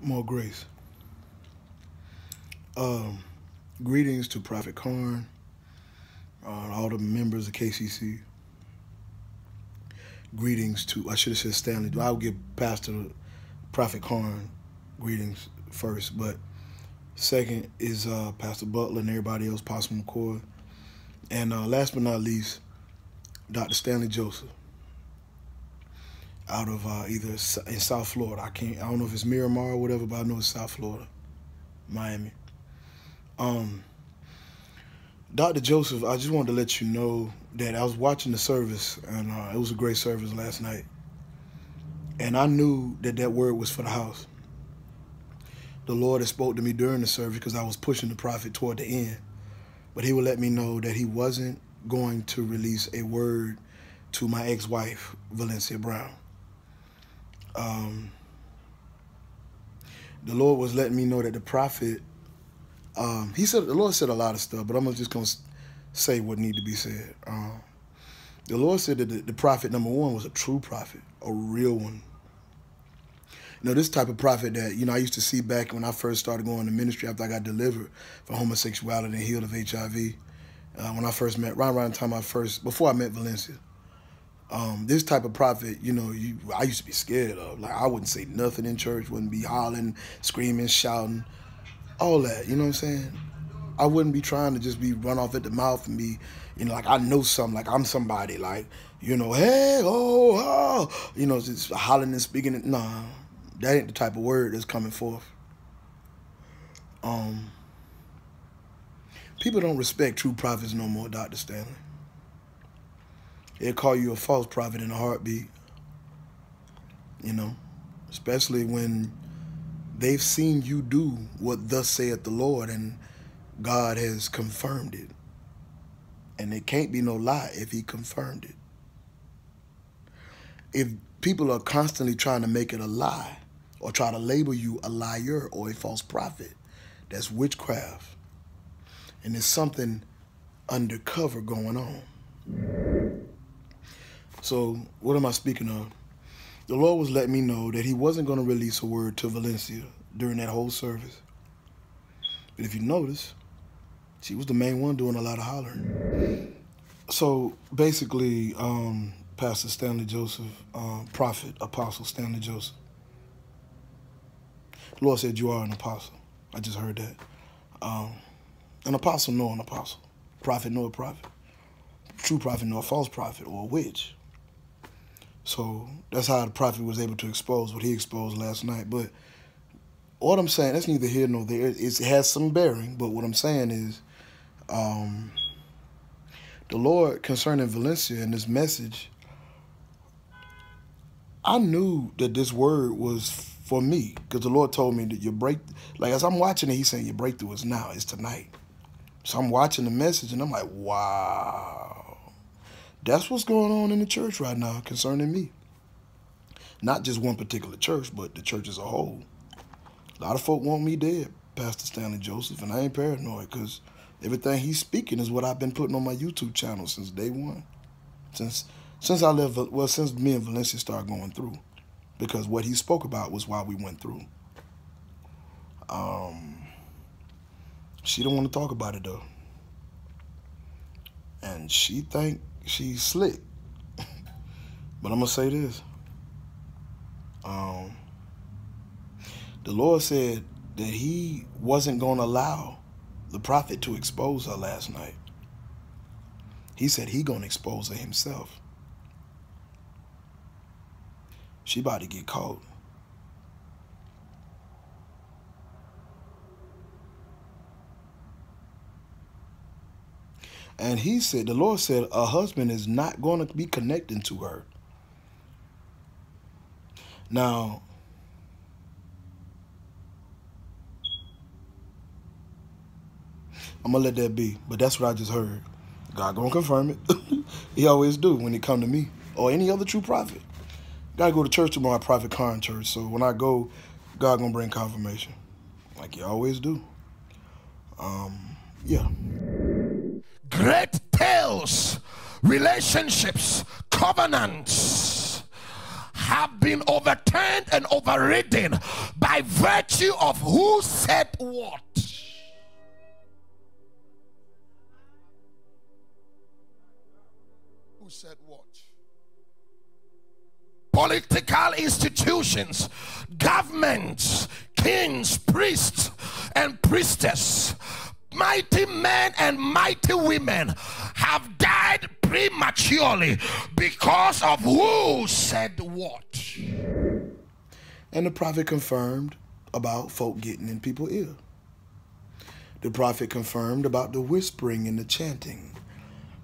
More grace. Greetings to Prophet Karn, all the members of KCC. Greetings to, I should have said Stanley. I'll give Pastor Prophet Karn greetings first, but second is Pastor Butler and everybody else, Pastor McCoy. And last but not least, Dr. Stanley Joseph, out of either in South Florida. I don't know if it's Miramar or whatever, but I know it's South Florida, Miami. Dr. Joseph, I just wanted to let you know that I was watching the service, and it was a great service last night. And I knew that that word was for the house. The Lord had spoke to me during the service because I was pushing the prophet toward the end. But he would let me know that he wasn't going to release a word to my ex-wife, Valencia Brown. The Lord was letting me know that the prophet, the Lord said a lot of stuff, but I'm just going to say what needs to be said. The Lord said that the prophet, number one, was a true prophet, a real one. You know, this type of prophet that, I used to see back when I first started going to ministry after I got delivered from homosexuality and healed of HIV. When I first met, around the time before I met Valencia. This type of prophet, I used to be scared of. Like, I wouldn't say nothing in church, wouldn't be hollering, screaming, shouting, all that, you know what I'm saying? I wouldn't be trying to just be run off at the mouth and be, like I know something, like I'm somebody, like, hey, just hollering and speaking. Nah, that ain't the type of word that's coming forth. People don't respect true prophets no more, Dr. Stanley. They'll call you a false prophet in a heartbeat, especially when they've seen you do what thus saith the Lord, and God has confirmed it. And it can't be no lie if he confirmed it. If people are constantly trying to make it a lie or try to label you a liar or a false prophet, that's witchcraft. And there's something undercover going on. So what am I speaking of? The Lord was letting me know that he wasn't going to release a word to Valencia during that whole service. But if you notice, she was the main one doing a lot of hollering. So basically, Pastor Stanley Joseph, Prophet, Apostle Stanley Joseph. The Lord said you are an apostle. I just heard that. An apostle know an apostle. Prophet know a prophet. True prophet know a false prophet or a witch. So that's how the prophet was able to expose what he exposed last night. But what I'm saying, that's neither here nor there. It has some bearing, but what I'm saying is the Lord concerning Valencia and this message, I knew that this word was for me because the Lord told me that as I'm watching it, he's saying your breakthrough is now, it's tonight. So I'm watching the message and I'm like, wow. That's what's going on in the church right now concerning me. Not just one particular church, but the church as a whole. A lot of folk want me dead, Pastor Stanley Joseph, and I ain't paranoid because everything he's speaking is what I've been putting on my YouTube channel since day one. Since I left, since me and Valencia started going through. Because what he spoke about was why we went through. She don't want to talk about it though. And she think she's slick. But I'm going to say this. The Lord said that he wasn't going to allow the prophet to expose her last night. He said he going to expose her himself. She about to get caught. And he said, the Lord said, her husband is not going to be connecting to her. Now, I'm going to let that be. But that's what I just heard. God going to confirm it. He always do when it come to me or any other true prophet. Got to go to church tomorrow, Prophet Karn church. So when I go, God going to bring confirmation. Like he always do. Yeah. Great tales, relationships, covenants have been overturned and overridden by virtue of who said what. Who said what? Political institutions, governments, kings, priests, and priestess, mighty men and mighty women have died prematurely because of who said what. And the prophet confirmed about folk getting in people's ear. The prophet confirmed about the whispering and the chanting.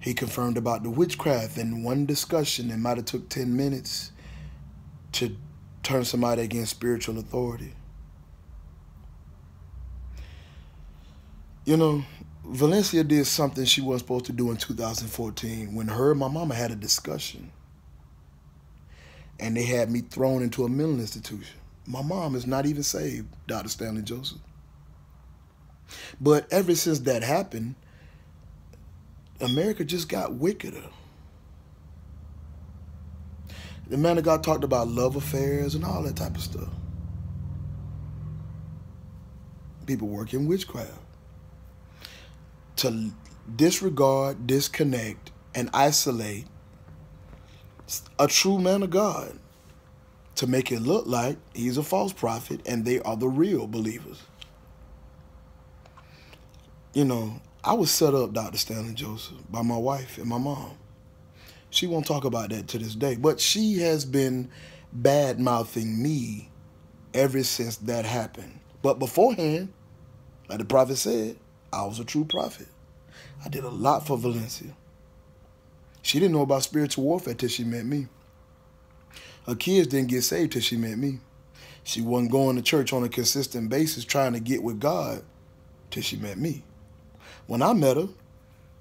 He confirmed about the witchcraft in one discussion that might have took 10 minutes to turn somebody against spiritual authority. You know, Valencia did something she wasn't supposed to do in 2014 when her and my mama had a discussion. And they had me thrown into a mental institution. My mom is not even saved, Dr. Stanley Joseph. But ever since that happened, America just got wickeder. The man of God talked about love affairs and all that type of stuff. People work in witchcraft. To disregard, disconnect, and isolate a true man of God, to make it look like he's a false prophet and they are the real believers. You know, I was set up, Dr. Stanley Joseph, by my wife and my mom. She won't talk about that to this day, but she has been bad-mouthing me ever since that happened. But beforehand, like the prophet said, I was a true prophet. I did a lot for Valencia. She didn't know about spiritual warfare till she met me. Her kids didn't get saved till she met me. She wasn't going to church on a consistent basis trying to get with God till she met me. When I met her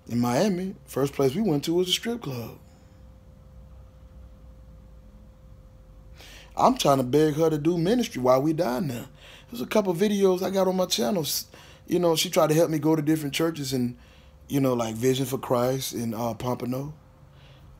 in Miami, first place we went to was a strip club. I'm trying to beg her to do ministry while we down there. There's a couple of videos I got on my channel. You know, she tried to help me go to different churches and, you know, like Vision for Christ in Pompano.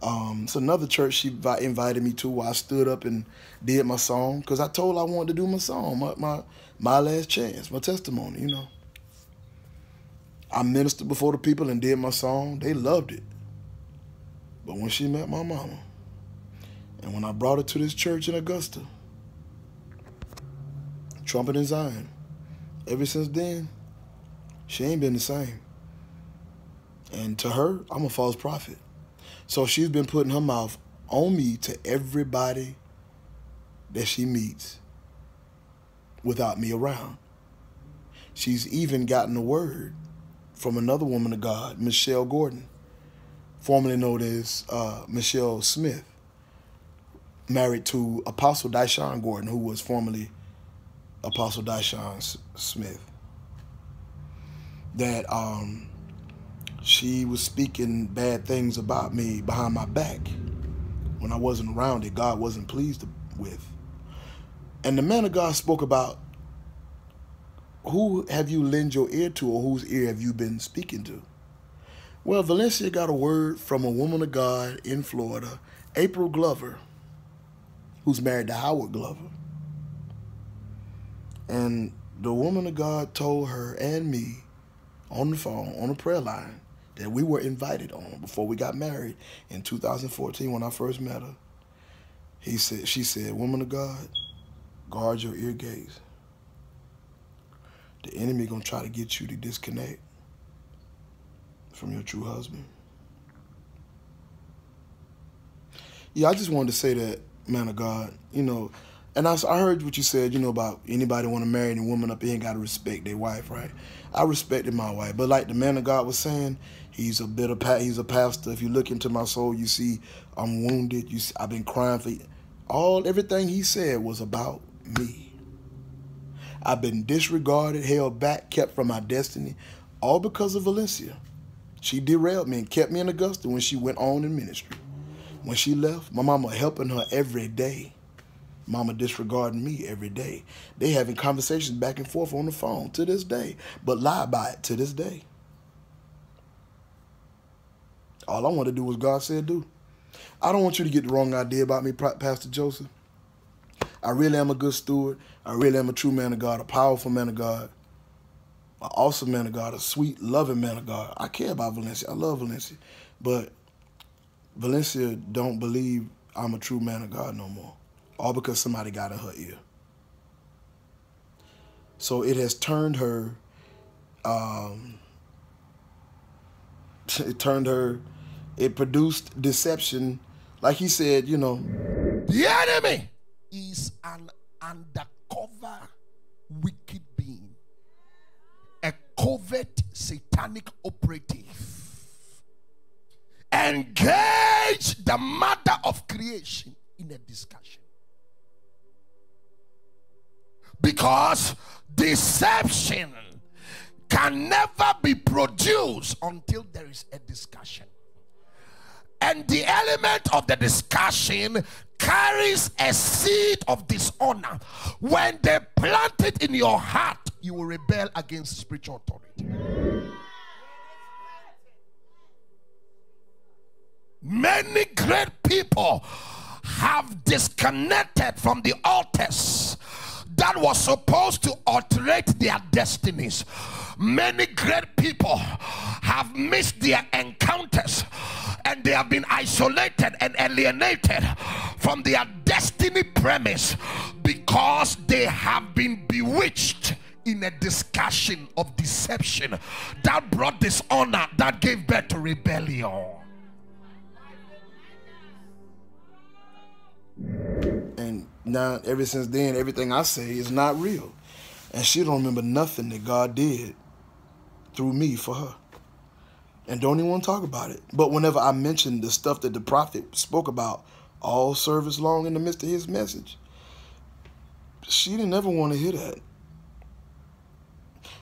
It's another church she invited me to where I stood up and did my song because I told her I wanted to do my song, my last chance, my testimony, you know. I ministered before the people and did my song. They loved it. But when she met my mama, and when I brought her to this church in Augusta, Trumpet in Zion, ever since then, she ain't been the same. And to her, I'm a false prophet. So she's been putting her mouth on me to everybody that she meets without me around. She's even gotten a word from another woman of God, Michelle Gordon, formerly known as Michelle Smith, married to Apostle Dyshawn Gordon, who was formerly Apostle Dyshawn Smith, that she was speaking bad things about me behind my back when I wasn't around it. God wasn't pleased with. And the man of God spoke about, who have you lent your ear to, or whose ear have you been speaking to? Well, Valencia got a word from a woman of God in Florida, April Glover, who's married to Howard Glover. And the woman of God told her and me on the phone, on the prayer line, that we were invited on before we got married in 2014 when I first met her. She said, woman of God, guard your ear gates. The enemy gonna try to get you to disconnect from your true husband. Yeah, I just wanted to say that, man of God, you know, and I heard what you said, you know, about anybody want to marry any woman up here ain't got to respect their wife, right? I respected my wife, but like the man of God was saying, he's a pastor. If you look into my soul, you see I'm wounded. I've been crying for everything he said was about me. I've been disregarded, held back, kept from my destiny, all because of Valencia. She derailed me and kept me in Augusta when she went on in ministry. When she left, my mama helping her every day. Mama disregarding me every day. They having conversations back and forth on the phone to this day, but lie by it to this day. All I want to do is God said do. I don't want you to get the wrong idea about me, Pastor Joseph. I really am a good steward. I really am a true man of God, a powerful man of God, an awesome man of God, a sweet, loving man of God. I care about Valencia. I love Valencia. But Valencia don't believe I'm a true man of God no more. All because somebody got in her ear. So it has turned her, it produced deception. Like he said, you know. The enemy is an undercover wicked being, a covert satanic operative. Engage the mother of creation in a discussion. Because deception can never be produced until there is a discussion. And the element of the discussion carries a seed of dishonor. When they plant it in your heart, you will rebel against spiritual authority. Many great people have disconnected from the altars that was supposed to alterate their destinies. Many great people have missed their encounters, and they have been isolated and alienated from their destiny premise because they have been bewitched in a discussion of deception that brought dishonor, that gave birth to rebellion. And now, ever since then, everything I say is not real. And she don't remember nothing that God did through me for her. And don't even want to talk about it. But whenever I mention the stuff that the prophet spoke about all service long in the midst of his message, she didn't ever want to hear that.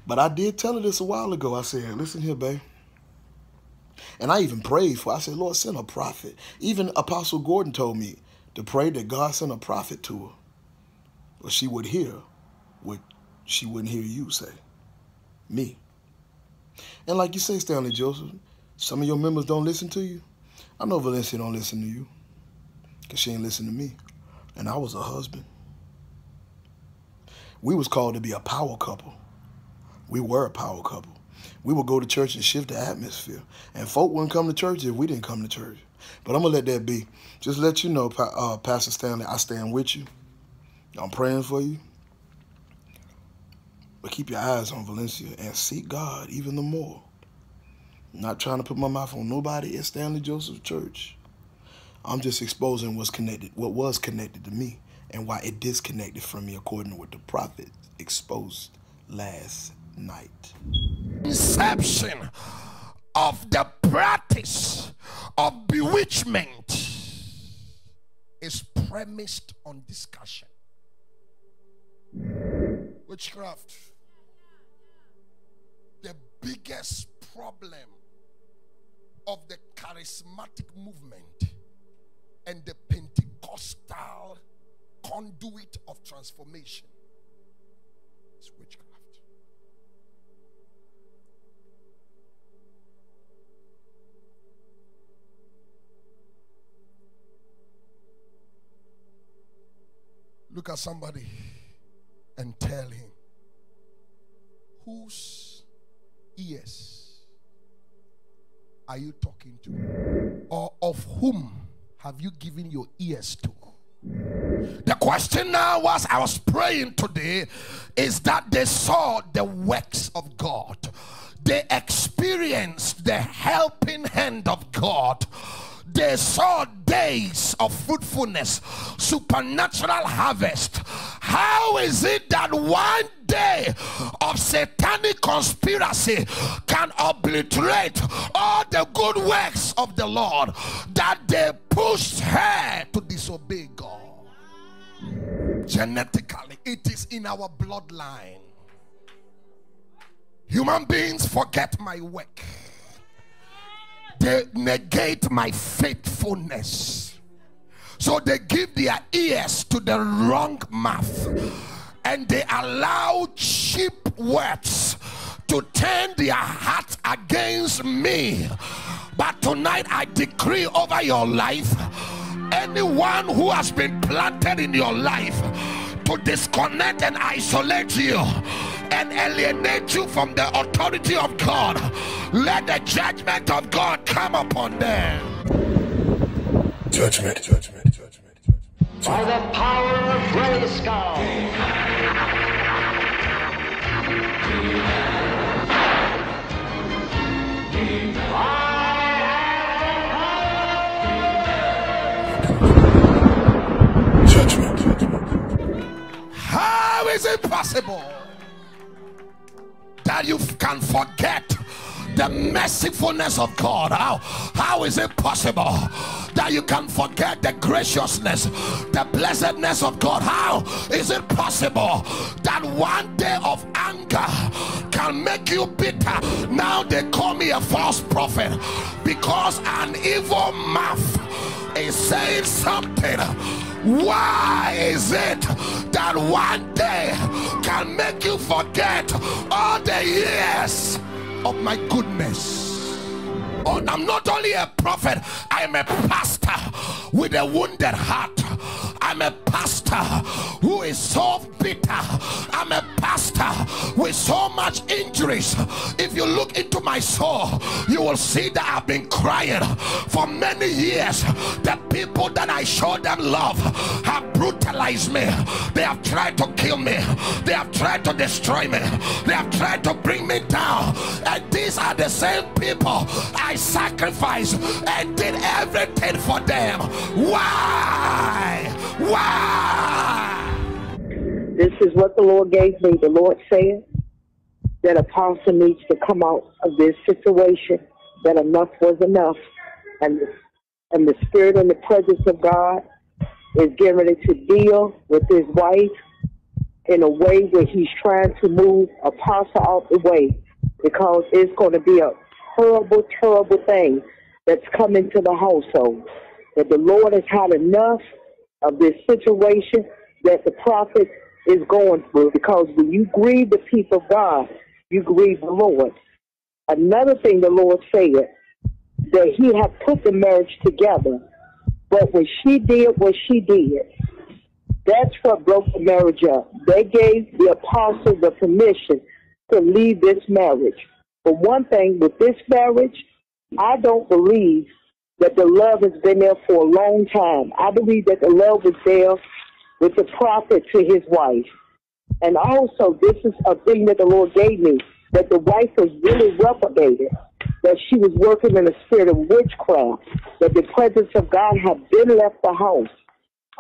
But I did tell her this a while ago. I said, listen here, babe. And I even prayed for her. I said, Lord, send a prophet. Even Apostle Gordon told me to pray that God sent a prophet to her. But she would hear what she wouldn't hear you say. Me. And like you say, Stanley Joseph, some of your members don't listen to you. I know Valencia don't listen to you because she ain't listen to me. And I was a husband. We was called to be a power couple. We were a power couple. We would go to church and shift the atmosphere. And folk wouldn't come to church if we didn't come to church. But I'm going to let that be. Just let you know, Pastor Stanley, I stand with you. I'm praying for you. But keep your eyes on Valencia and seek God even the more. I'm not trying to put my mouth on nobody at Stanley Joseph Church. I'm just exposing what was connected to me and why it disconnected from me according to what the prophet exposed last night. Inception of the practice of bewitchment is premised on discussion. Witchcraft. The biggest problem of the charismatic movement and the Pentecostal conduit of transformation is witchcraft. Look at somebody and tell him, whose ears are you talking to? Or of whom have you given your ears to? The question now, as I was praying today, is that they saw the works of God. They experienced the helping hand of God. They saw days of fruitfulness, supernatural harvest. How is it that one day of satanic conspiracy can obliterate all the good works of the Lord, that they pushed her to disobey God? Genetically, it is in our bloodline. Human beings forget my work. They negate my faithfulness. So they give their ears to the wrong mouth, and they allow cheap words to turn their hearts against me. But tonight I decree over your life, anyone who has been planted in your life to disconnect and isolate you and alienate you from the authority of God, let the judgment of God come upon them. Judgment, judgment, judgment, judgment. By the power of Grayskull. Judgment, judgment. How is it possible that you can forget the mercifulness of God? How is it possible that you can forget the graciousness, the blessedness of God? How is it possible that one day of anger can make you bitter? Now they call me a false prophet because an evil mouth is saying something. Why is it that one day can make you forget all the years of my goodness? Oh, I'm not only a prophet, I'm a pastor with a wounded heart. I'm a pastor who is so bitter. I'm a pastor with so much injuries. If you look into my soul, you will see that I've been crying for many years. The people that I show them love have brutalized me. They have tried to kill me. They have tried to destroy me. They have tried to bring me down. And these are the same people I sacrificed and did everything for them. Why? Why? This is what the Lord gave me. The Lord said that apostle needs to come out of this situation, that enough was enough. And the spirit and the presence of God is getting ready to deal with his wife in a way where he's trying to move apostle out the way, because it's going to be a horrible, terrible thing that's coming to the household. That the Lord has had enough of this situation that the prophet is going through, because when you grieve the people of God, you grieve the Lord. Another thing the Lord said, that he had put the marriage together, but when she did what she did, that's what broke the marriage up. They gave the apostle the permission to leave this marriage. But one thing with this marriage, I don't believe that the love has been there for a long time. I believe that the love was there with the prophet to his wife. And also, this is a thing that the Lord gave me, that the wife was really reprobated, that she was working in a spirit of witchcraft, that the presence of God had been left the house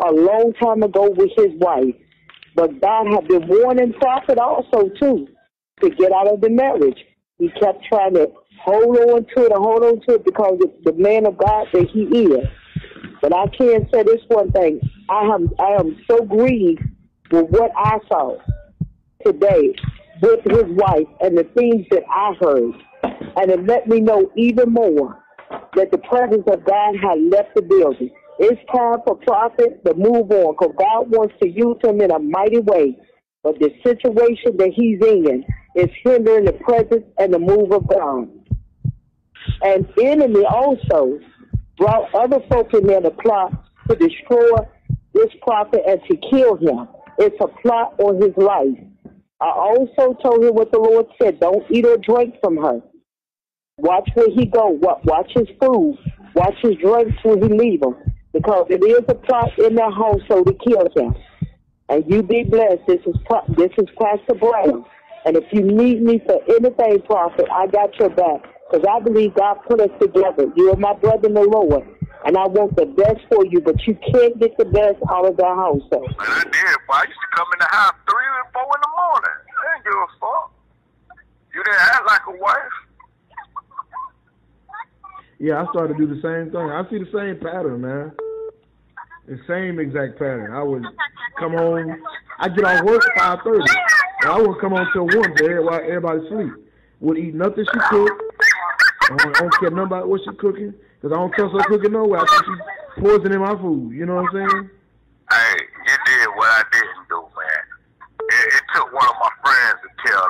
a long time ago with his wife. But God had been warning prophet also, too, to get out of the marriage. He kept trying to hold on to it because it's the man of God that he is. But I can say this one thing. I am so grieved with what I saw today with his wife and the things that I heard. And it let me know even more that the presence of God had left the building. It's time for prophet to move on, because God wants to use him in a mighty way. But the situation that he's in is hindering the presence and the move of God. And the enemy also brought other folk in there to plot to destroy this prophet and to kill him. It's a plot on his life. I also told him what the Lord said. Don't eat or drink from her. Watch where he go. Watch his food. Watch his drinks when he leave them. Because it is a plot in their household to kill him. And you be blessed. This is Pastor Brown. And if you need me for anything, prophet, I got your back. Because I believe God put us together. You are my brother in the Lord. And I want the best for you, but you can't get the best out of their household. Man, I did, boy. I used to come in the house 3 and 4 in the morning. I didn't give a fuck. You didn't act like a wife. Yeah, I started to do the same thing. I see the same pattern, man. The same exact pattern. I would come home. I get off work at 5:30. And I would come home till 1 till everybody sleep. Would eat nothing she cooked. I don't care nothing about what she cooking, because I don't trust her cooking nowhere. I think she's poisoning my food. You know what I'm saying? Hey, you did what I didn't do, man. It took one of my friends to tell